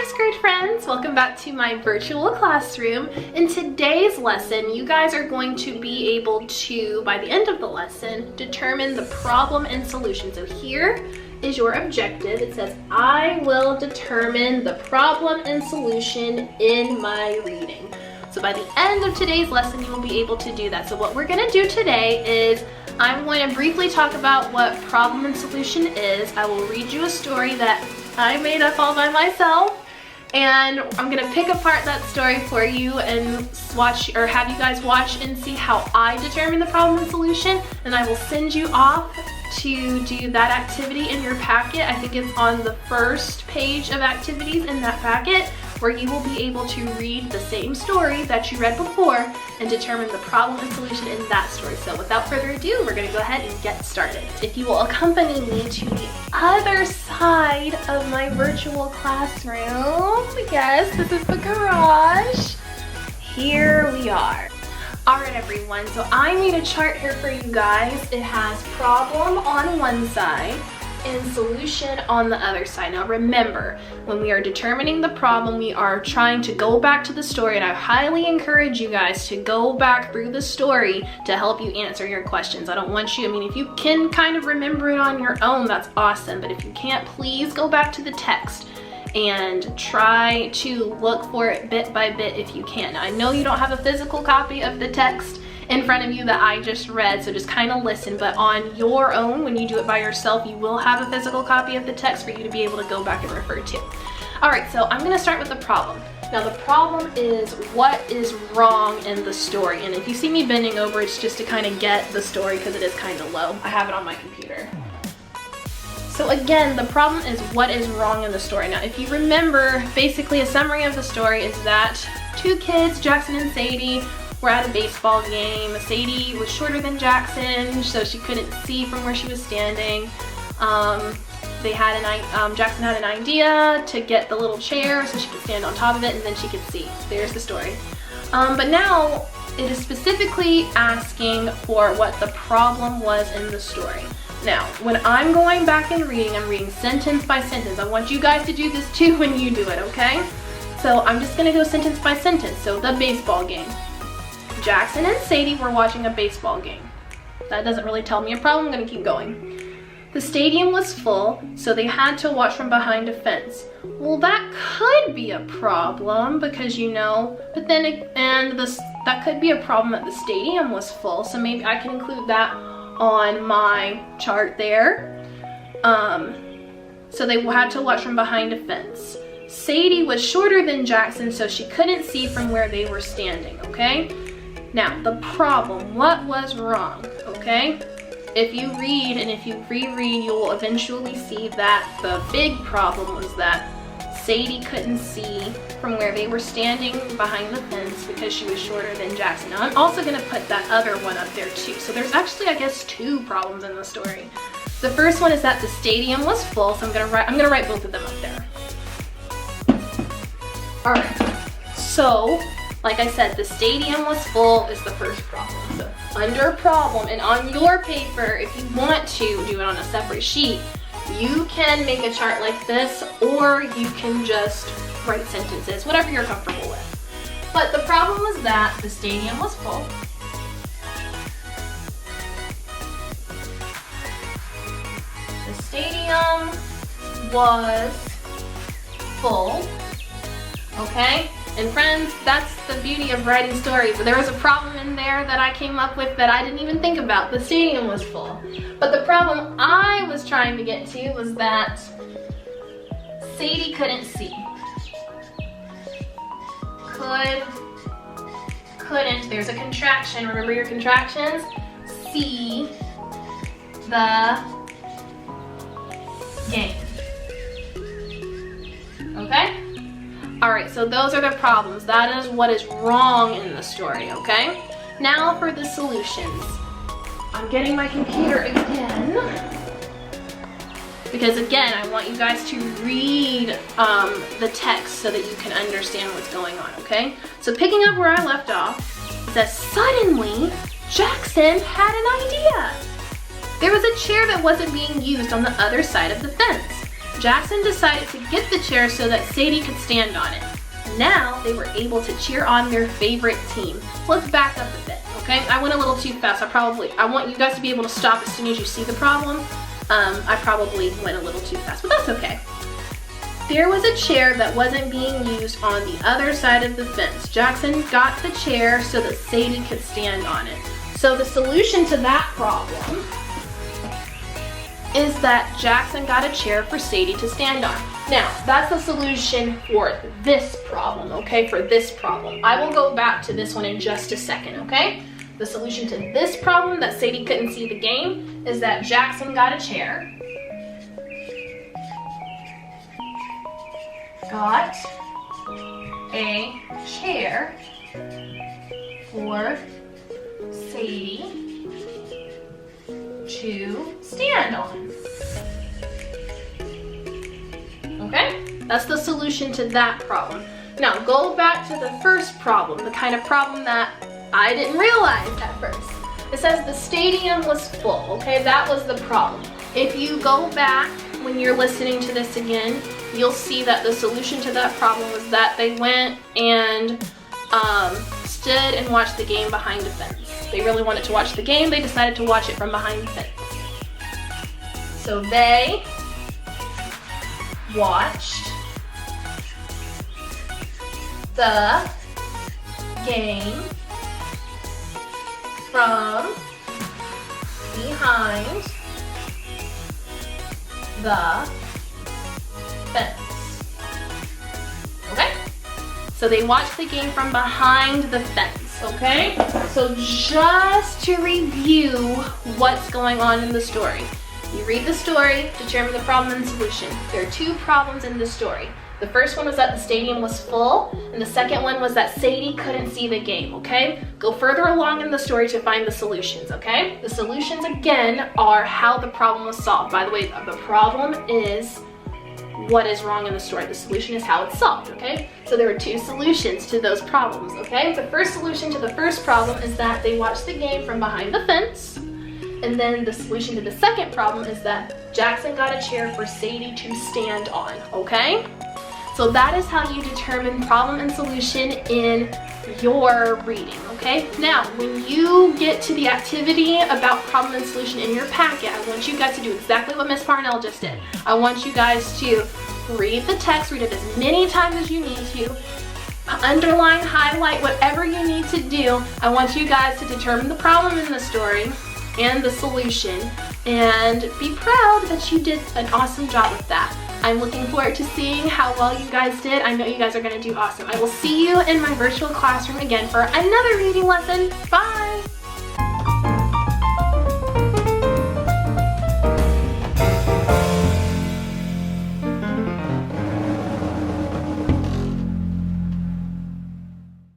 first grade friends, welcome back to my virtual classroom. In today's lesson, you guys are going to be able to, by the end of the lesson, determine the problem and solution. So here is your objective. It says, I will determine the problem and solution in my reading. So by the end of today's lesson, you will be able to do that. So what we're gonna do today is I'm going to briefly talk about what problem and solution is. I will read you a story that I made up all by myself, and I'm gonna pick apart that story for you and watch, or have you guys watch and see how I determine the problem and solution, and I will send you off to do that activity in your packet. I think it's on the first page of activities in that packet, where you will be able to read the same story that you read before and determine the problem and solution in that story. So without further ado, we're gonna go ahead and get started. If you will accompany me to the other side of my virtual classroom, yes, this is the garage. Here we are. All right, everyone, so I made a chart here for you guys. It has problem on one side and solution on the other side. Now remember, when we are determining the problem, we are trying to go back to the story, and I highly encourage you guys to go back through the story to help you answer your questions. I don't want you, if you can kind of remember it on your own, that's awesome, but if you can't, please go back to the text and try to look for it bit by bit if you can. Now, I know you don't have a physical copy of the text in front of you that I just read, so just kind of listen, but on your own, when you do it by yourself, you will have a physical copy of the text for you to be able to go back and refer to. All right, so I'm gonna start with the problem. Now the problem is what is wrong in the story, and if you see me bending over, it's just to kind of get the story because it is kind of low. I have it on my computer. So again, the problem is what is wrong in the story. Now if you remember, basically a summary of the story is that two kids, Jackson and Sadie, were at a baseball game. Sadie was shorter than Jackson, so she couldn't see from where she was standing. Jackson had an idea to get the little chair so she could stand on top of it and then she could see. There's the story. But now it is specifically asking for what the problem was in the story. Now, when I'm going back and reading, I'm reading sentence by sentence. I want you guys to do this too when you do it, okay? So I'm just gonna go sentence by sentence. So the baseball game. Jackson and Sadie were watching a baseball game. That doesn't really tell me a problem. I'm gonna keep going. The stadium was full, so they had to watch from behind a fence. Well, that could be a problem because but then that could be a problem that the stadium was full, so maybe I can include that on my chart there. So they had to watch from behind a fence. Sadie was shorter than Jackson, so she couldn't see from where they were standing, okay? Now, the problem, what was wrong, okay? If you read and if you reread, you will eventually see that the big problem was that Sadie couldn't see from where they were standing behind the fence because she was shorter than Jackson. Now, I'm also gonna put that other one up there too. So there's actually, I guess, two problems in the story. The first one is that the stadium was full, so I'm gonna write both of them up there. All right, so, like I said, the stadium was full is the first problem. So under problem, and on your paper, if you want to do it on a separate sheet, you can make a chart like this, or you can just write sentences, whatever you're comfortable with. But the problem was that the stadium was full. The stadium was full, okay? And friends, that's the beauty of writing stories. There was a problem in there that I came up with that I didn't even think about. The stadium was full. But the problem I was trying to get to was that Sadie couldn't see. Couldn't, there's a contraction. Remember your contractions? See the game. Okay? All right, so those are the problems. That is what is wrong in the story, okay? Now for the solutions. I'm getting my computer again. Because again, I want you guys to read the text so that you can understand what's going on, okay? So picking up where I left off, it says, suddenly, Jackson had an idea. There was a chair that wasn't being used on the other side of the fence. Jackson decided to get the chair so that Sadie could stand on it. Now they were able to cheer on their favorite team. Let's back up a bit, okay? I went a little too fast. I want you guys to be able to stop as soon as you see the problem. I probably went a little too fast, but that's okay. There was a chair that wasn't being used on the other side of the fence. Jackson got the chair so that Sadie could stand on it. So the solution to that problem is that Jackson got a chair for Sadie to stand on. Now, that's the solution for this problem, okay? For this problem. I will go back to this one in just a second, okay? The solution to this problem that Sadie couldn't see the game is that Jackson got a chair. Got a chair for Sadie to stand on. Okay? That's the solution to that problem. Now go back to the first problem, the kind of problem that I didn't realize at first. It says the stadium was full, okay? That was the problem. If you go back when you're listening to this again, you'll see that the solution to that problem was that they went and stood and watched the game behind the fence. They really wanted to watch the game. They decided to watch it from behind the fence. So they watched the game from behind the fence. Okay? So they watched the game from behind the fence, okay? So just to review what's going on in the story. You read the story, determine the problem and solution. There are two problems in the story. The first one was that the stadium was full, and the second one was that Sadie couldn't see the game, okay? Go further along in the story to find the solutions, okay? The solutions, again, are how the problem was solved. By the way, the problem is what is wrong in the story. The solution is how it's solved, okay? So there are two solutions to those problems, okay? The first solution to the first problem is that they watched the game from behind the fence. And then the solution to the second problem is that Jackson got a chair for Sadie to stand on, okay? So that is how you determine problem and solution in your reading, okay? Now, when you get to the activity about problem and solution in your packet, I want you guys to do exactly what Miss Parnell just did. I want you guys to read the text, read it as many times as you need to, underline, highlight, whatever you need to do. I want you guys to determine the problem in the story and the solution, and be proud that you did an awesome job with that. I'm looking forward to seeing how well you guys did. I know you guys are going to do awesome. I will see you in my virtual classroom again for another reading lesson. Bye!